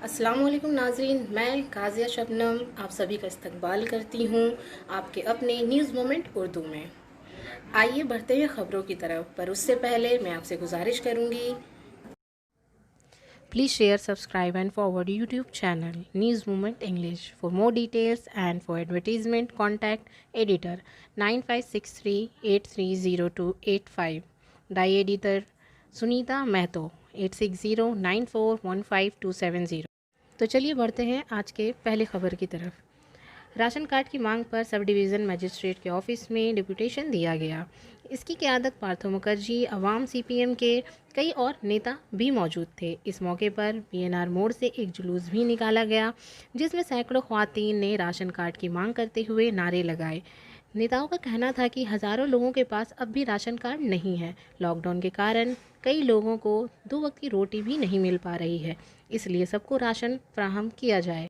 अस्सलाम वालेकुम नाज़रीन, मैं काज़िया शबनम आप सभी का इस्तकबाल करती हूँ आपके अपने न्यूज़ मोमेंट उर्दू में। आइए बढ़ते हैं ख़बरों की तरफ, पर उससे पहले मैं आपसे गुजारिश करूँगी, please share, subscribe and forward YouTube channel news moment English for more details and for advertisement contact editor 9563830285, डाई एडिटर सुनीता महतो 8609415270। तो चलिए बढ़ते हैं आज के पहले खबर की तरफ। राशन कार्ड की मांग पर सब डिवीज़न मजिस्ट्रेट के ऑफिस में डिप्यूटेशन दिया गया। इसकी क़यादत पार्थो मुखर्जी, अवाम सीपीएम के कई और नेता भी मौजूद थे। इस मौके पर पीएनआर मोड़ से एक जुलूस भी निकाला गया, जिसमें सैकड़ों ख्वातीन ने राशन कार्ड की मांग करते हुए नारे लगाए। नेताओं का कहना था कि हज़ारों लोगों के पास अब भी राशन कार्ड नहीं है। लॉकडाउन के कारण कई लोगों को 2 वक्त की रोटी भी नहीं मिल पा रही है, इसलिए सबको राशन फ्राहम किया जाए।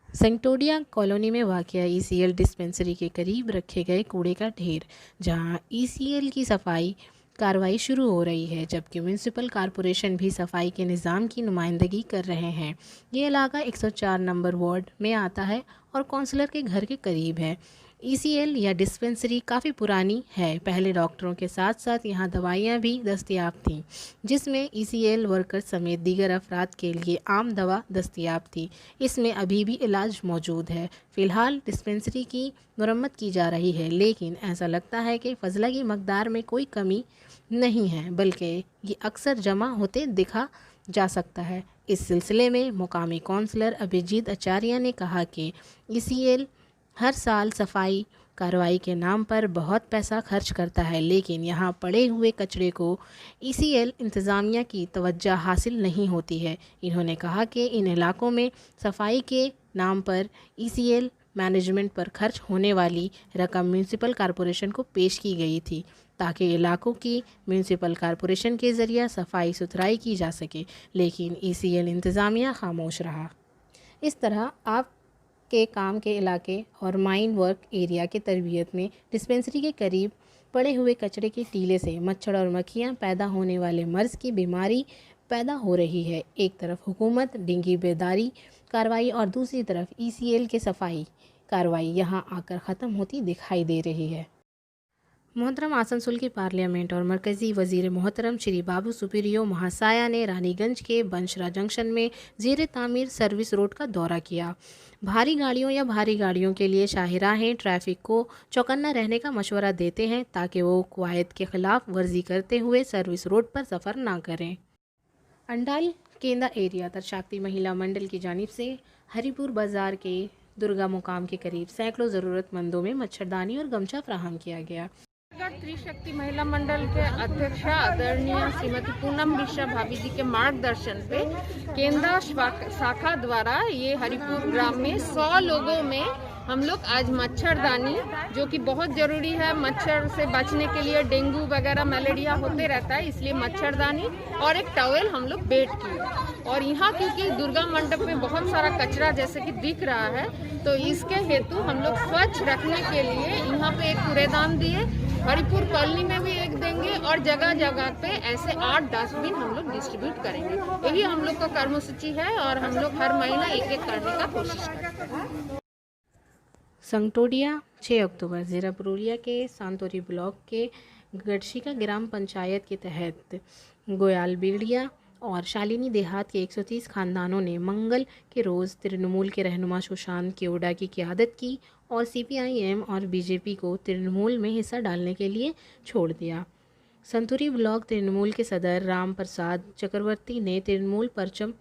सेंटोडिया कॉलोनी में वाक़या ईसीएल डिस्पेंसरी के करीब रखे गए कूड़े का ढेर, जहां ईसीएल की सफाई कार्रवाई शुरू हो रही है, जबकि म्यूनिसिपल कॉरपोरेशन भी सफाई के निज़ाम की नुमाइंदगी कर रहे हैं। ये इलाका 104 नंबर वार्ड में आता है और काउंसलर के घर के करीब है। ईसीएल या डिस्पेंसरी काफ़ी पुरानी है। पहले डॉक्टरों के साथ साथ यहाँ दवाइयाँ भी दस्तयाब थीं, जिसमें ईसीएल वर्कर समेत दीगर अफराद के लिए आम दवा दस्तयाब थी। इसमें अभी भी इलाज मौजूद है। फ़िलहाल डिस्पेंसरी की मरम्मत की जा रही है, लेकिन ऐसा लगता है कि फजला की मकदार में कोई कमी नहीं है, बल्कि ये अक्सर जमा होते दिखा जा सकता है। इस सिलसिले में मुकामी काउंसलर अभिजीत आचार्य ने कहा कि ईसीएल हर साल सफाई कार्रवाई के नाम पर बहुत पैसा खर्च करता है, लेकिन यहाँ पड़े हुए कचरे को ईसीएल इंतज़ामिया की तवज्जो हासिल नहीं होती है। इन्होंने कहा कि इन इलाकों में सफाई के नाम पर ईसीएल मैनेजमेंट पर खर्च होने वाली रकम म्यूनिसिपल कॉरपोरेशन को पेश की गई थी, ताकि इलाकों की म्यूनिसिपल कॉरपोरेशन के ज़रिए सफाई सुथराई की जा सके, लेकिन ईसीएल इंतज़ामिया खामोश रहा। इस तरह आप के काम के इलाके और माइन वर्क एरिया के तरबियत में डिस्पेंसरी के करीब पड़े हुए कचरे के टीले से मच्छर और मक्खियाँ पैदा होने वाले मर्ज़ की बीमारी पैदा हो रही है। एक तरफ हुकूमत डेंगू बेदारी कार्रवाई और दूसरी तरफ ईसीएल के सफाई कार्रवाई यहाँ आकर ख़त्म होती दिखाई दे रही है। मोहतरम आसनसोल की पार्लियामेंट और मरकज़ी वज़ीर मोहतरम श्री बाबू सुपीरियो महासाया ने रानीगंज के बंशरा जंक्शन में ज़ेर तामीर सर्विस रोड का दौरा किया। भारी गाड़ियों के लिए शाहराहें ट्रैफिक को चौकन्ना रहने का मशवरा देते हैं, ताकि वो कवायद के ख़िलाफ़ वर्जी करते हुए सर्विस रोड पर सफ़र ना करें। अंडाल केंदा एरिया तरशाक्ति महिला मंडल की जानिब से हरिपुर बाज़ार के दुर्गा मुकाम के करीब सैकड़ों ज़रूरतमंदों में मच्छरदानी और गमछा फ्राहम किया गया। त्रिशक्ति महिला मंडल के अध्यक्षा आदरणीय श्रीमती पूनम मिश्रा भाभी जी के मार्गदर्शन पे केंद्र शाखा द्वारा ये हरिपुर ग्राम में 100 लोगों में हम लोग आज मच्छरदानी, जो कि बहुत ज़रूरी है मच्छर से बचने के लिए, डेंगू वगैरह मलेरिया होते रहता है, इसलिए मच्छरदानी और एक टॉवेल हम लोग भेंट किए। और यहाँ क्योंकि दुर्गा मंडप में बहुत सारा कचरा जैसे कि दिख रहा है, तो इसके हेतु हम लोग स्वच्छ रखने के लिए यहाँ पे एक कूड़ेदान दिए। हरिपुर कॉलोनी में भी एक देंगे और जगह जगह पे ऐसे 8 डस्टबिन हम लोग डिस्ट्रीब्यूट करेंगे। यही हम लोग का कर्मसूची है और हम लोग हर महीना एक एक करने का कोशिश करते हैं। संगटोडिया 6 अक्टूबर ज़िला पुरुलिया के सांतोरी ब्लॉक के गढ़शिका ग्राम पंचायत के तहत गोयाल बीड़िया और शालिनी देहात के 130 खानदानों ने मंगल के रोज़ तृणमूल के रहनुमा सुशांत केवड़ा की क़यादत की और सीपीआईएम और बीजेपी को तृणमूल में हिस्सा डालने के लिए छोड़ दिया। संतुरी ब्लॉक तृणमूल के सदर राम प्रसाद चक्रवर्ती ने तृणमूल परचम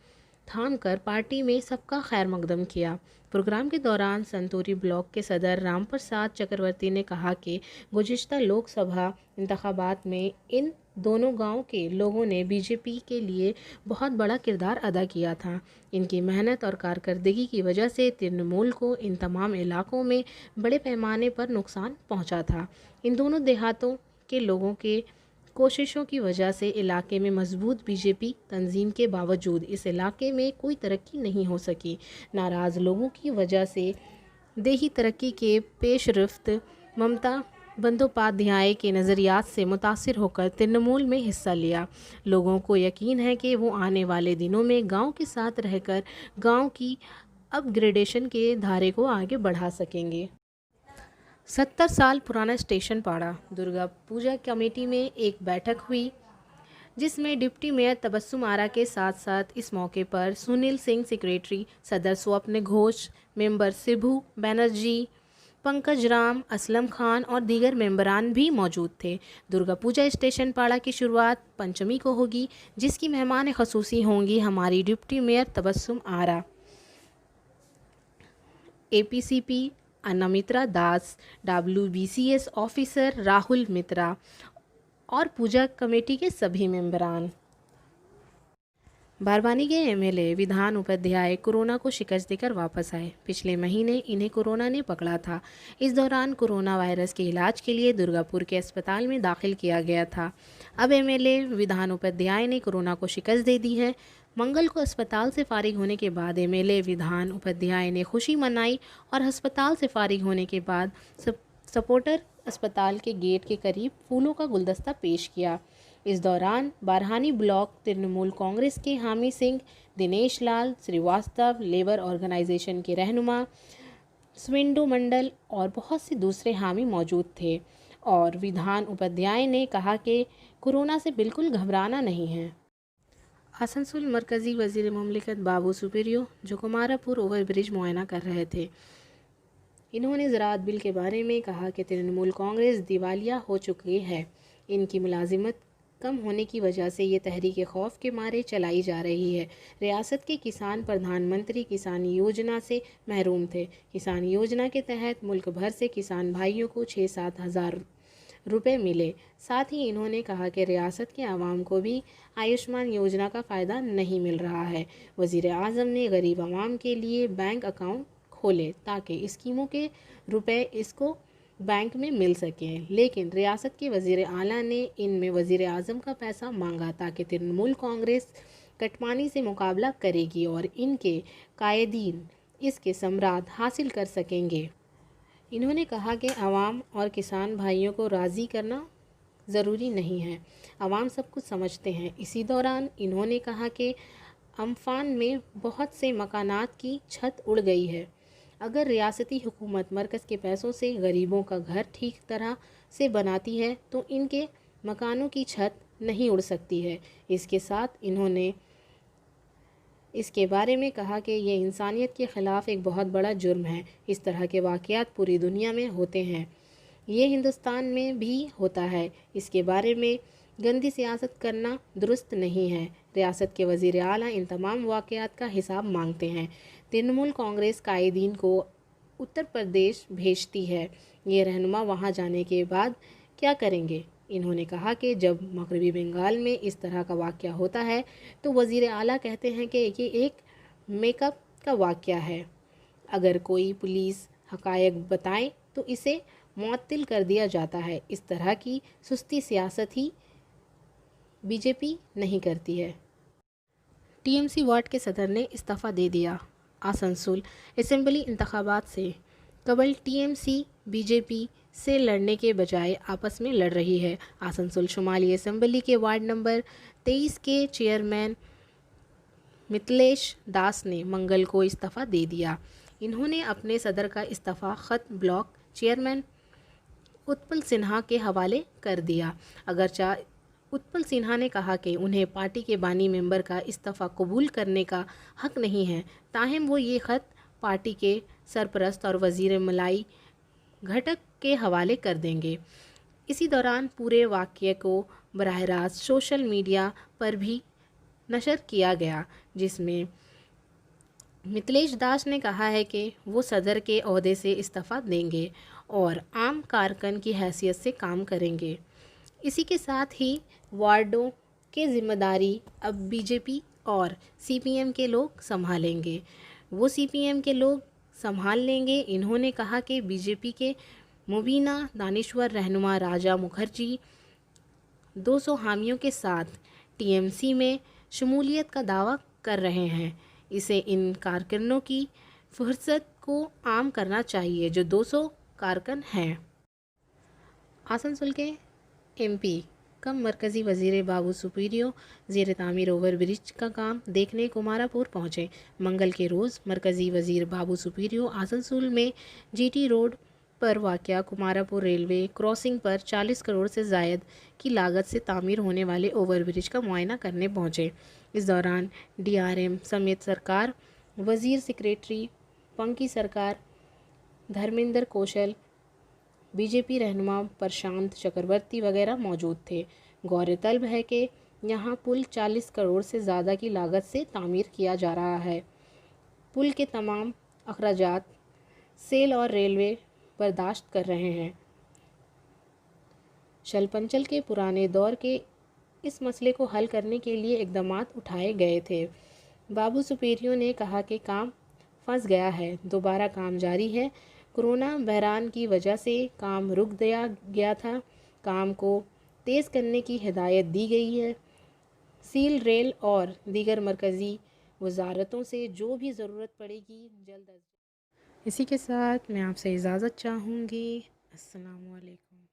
थामकर पार्टी में सबका खैर मकदम किया। प्रोग्राम के दौरान संतूरी ब्लॉक के सदर राम प्रसाद चक्रवर्ती ने कहा कि गुज़िश्ता लोकसभा इंतखाबात में इन दोनों गांव के लोगों ने बीजेपी के लिए बहुत बड़ा किरदार अदा किया था। इनकी मेहनत और कारकर्दगी की वजह से तृणमूल को इन तमाम इलाकों में बड़े पैमाने पर नुकसान पहुंचा था। इन दोनों देहातों के लोगों के कोशिशों की वजह से इलाके में मजबूत बीजेपी तंजीम के बावजूद इस इलाके में कोई तरक्की नहीं हो सकी। नाराज़ लोगों की वजह से देही तरक्की के पेशरफ्त ममता बंदोपाध्याय के नज़रियात से मुतासिर होकर तृणमूल में हिस्सा लिया। लोगों को यकीन है कि वो आने वाले दिनों में गांव के साथ रहकर गांव की अपग्रेडेशन के धारे को आगे बढ़ा सकेंगे। 70 साल पुराना स्टेशन पाड़ा। दुर्गा पूजा कमेटी में एक बैठक हुई जिसमें डिप्टी मेयर तबस्सुम आरा के साथ साथ इस मौके पर सुनील सिंह सेक्रेटरी, सदर स्वप्न घोष, मेंबर सिभू बनर्जी, पंकज राम, असलम खान और दीगर मेंबरान भी मौजूद थे। दुर्गा पूजा स्टेशन पाड़ा की शुरुआत पंचमी को होगी, जिसकी मेहमान खसूसी होंगी हमारी डिप्टी मेयर तबस्सुम आरा, APCP अनामित्रा दास, WBCS ऑफिसर राहुल मित्रा और पूजा कमेटी के सभी मेंबरान। बारवानी के MLA विधान उपाध्याय कोरोना को शिकस्त देकर वापस आए। पिछले महीने इन्हें कोरोना ने पकड़ा था। इस दौरान कोरोना वायरस के इलाज के लिए दुर्गापुर के अस्पताल में दाखिल किया गया था। अब MLA विधान उपाध्याय ने कोरोना को शिकस्त दे दी है। मंगल को अस्पताल से फारिग होने के बाद MLA विधान उपाध्याय ने खुशी मनाई और अस्पताल से फारिग होने के बाद सपोर्टर अस्पताल के गेट के करीब फूलों का गुलदस्ता पेश किया। इस दौरान बारहानी ब्लॉक तृणमूल कांग्रेस के हामी सिंह, दिनेश लाल श्रीवास्तव, लेबर ऑर्गेनाइजेशन के रहनुमा स्विंडो मंडल और बहुत से दूसरे हामी मौजूद थे। और विधान उपाध्याय ने कहा कि कोरोना से बिल्कुल घबराना नहीं है। आसनसोल मरकज़ी वज़ीर मुमलिकत बाबू सुपेरियो जो कुमारापुर ओवरब्रिज मुआयना कर रहे थे, इन्होंने ज़राअत बिल के बारे में कहा कि तृणमूल कांग्रेस दिवालिया हो चुकी है। इनकी मुलाजिमत कम होने की वजह से ये तहरीक खौफ के मारे चलाई जा रही है। रियासत के किसान प्रधानमंत्री किसान योजना से महरूम थे। किसान योजना के तहत मुल्क भर से किसान भाइयों को 6-7 हज़ार रुपये मिले। साथ ही इन्होंने कहा कि रियासत के आवाम को भी आयुष्मान योजना का फ़ायदा नहीं मिल रहा है। वज़ीर आज़म ने गरीब आवाम के लिए बैंक अकाउंट खोले ताकि स्कीमों के रुपए इसको बैंक में मिल सकें, लेकिन रियासत के वज़ीर आला ने इनमें वज़ीर आज़म का पैसा मांगा ताकि तृणमूल कांग्रेस कटमानी से मुकाबला करेगी और इनके कायदीन इसके सम्राट हासिल कर सकेंगे। इन्होंने कहा कि आवाम और किसान भाइयों को राज़ी करना ज़रूरी नहीं है, आवाम सब कुछ समझते हैं। इसी दौरान इन्होंने कहा कि अम्फान में बहुत से मकानात की छत उड़ गई है। अगर रियासती हुकूमत मरकज़ के पैसों से गरीबों का घर ठीक तरह से बनाती है तो इनके मकानों की छत नहीं उड़ सकती है। इसके साथ इन्होंने इसके बारे में कहा कि ये इंसानियत के ख़िलाफ़ एक बहुत बड़ा जुर्म है। इस तरह के वाक़यात पूरी दुनिया में होते हैं, ये हिंदुस्तान में भी होता है। इसके बारे में गंदी सियासत करना दुरुस्त नहीं है। रियासत के वज़ीर आला इन तमाम वाक़यात का हिसाब मांगते हैं। तृणमूल कांग्रेस कायदीन को उत्तर प्रदेश भेजती है। ये रहनुमा वहाँ जाने के बाद क्या करेंगे? इन्होंने कहा कि जब मगरबी बंगाल में इस तरह का वाक़या होता है तो वज़ीर आला कहते हैं कि ये एक मेकअप का वाक़या है। अगर कोई पुलिस हक़ायक़ बताए तो इसे मुअत्तल कर दिया जाता है। इस तरह की सुस्ती सियासत ही बीजेपी नहीं करती है। TMC वार्ड के सदर ने इस्तीफ़ा दे दिया। आसनसोल असेंबली इंतखाबात से कबल TMC बीजेपी से लड़ने के बजाय आपस में लड़ रही है। आसनसोल शुमाली असेंबली के वार्ड नंबर 23 के चेयरमैन मिथिलेश दास ने मंगल को इस्तीफ़ा दे दिया। इन्होंने अपने सदर का इस्तीफ़ा ख़त ब्लॉक चेयरमैन उत्पल सिन्हा के हवाले कर दिया। अगरचा उत्पल सिन्हा ने कहा कि उन्हें पार्टी के बानी मेंबर का इस्तीफ़ा कबूल करने का हक़ नहीं है, ताहम वो ये ख़त पार्टी के सरपरस्त और वज़ीर मलाई घटक के हवाले कर देंगे। इसी दौरान पूरे वाक़ये को बराह रास्त सोशल मीडिया पर भी नशर किया गया, जिसमें मिथिलेश दास ने कहा है कि वो सदर के ओहदे से इस्तीफ़ा देंगे और आम कारकुन की हैसियत से काम करेंगे। इसी के साथ ही वार्डों की ज़िम्मेदारी अब बीजेपी और CPM के लोग संभालेंगे। वो CPM के लोग संभाल लेंगे। इन्होंने कहा कि बीजेपी के मुबीना दानिश्वर रहनुमा राजा मुखर्जी 200 हामियों के साथ TMC में शमूलियत का दावा कर रहे हैं। इसे इन कारकुनों की फुर्सत को आम करना चाहिए जो 200 कारकुन हैं। आसनसोल के एमपी कम मरकज़ी वज़ीर बाबू सुपीरियो ज़ेर तामीर ओवर ब्रिज का काम देखने कुमारापुर पहुँचे। मंगल के रोज़ मरकज़ी वज़ीर बाबू सुपीरियो आसनसोल में जीटी रोड पर वाक़या कुमारापुर रेलवे क्रॉसिंग पर 40 करोड़ से ज़ायद की लागत से तामीर होने वाले ओवरब्रिज का मुआयना करने पहुँचे। इस दौरान डीआरएम समेत सरकार, वज़ीर सेक्रेटरी पंकी सरकार, धर्मेंद्र कौशल, बीजेपी रहनुमा प्रशांत चक्रवर्ती वगैरह मौजूद थे। गौरतलब है कि यहाँ पुल 40 करोड़ से ज़्यादा की लागत से तामीर किया जा रहा है। पुल के तमाम अखराजात सेल और रेलवे बर्दाश्त कर रहे हैं। शलपंचल के पुराने दौर के इस मसले को हल करने के लिए इक़दामात उठाए गए थे। बाबू सुपीरियो ने कहा कि काम फंस गया है, दोबारा काम जारी है। कोरोना बहरान की वजह से काम रुक गया था। काम को तेज़ करने की हिदायत दी गई है। सील, रेल और दीगर मरकज़ी वजारतों से जो भी ज़रूरत पड़ेगी जल्द अज जल्द। इसी के साथ मैं आपसे इजाज़त चाहूँगी। अस्सलामु अलैकुम।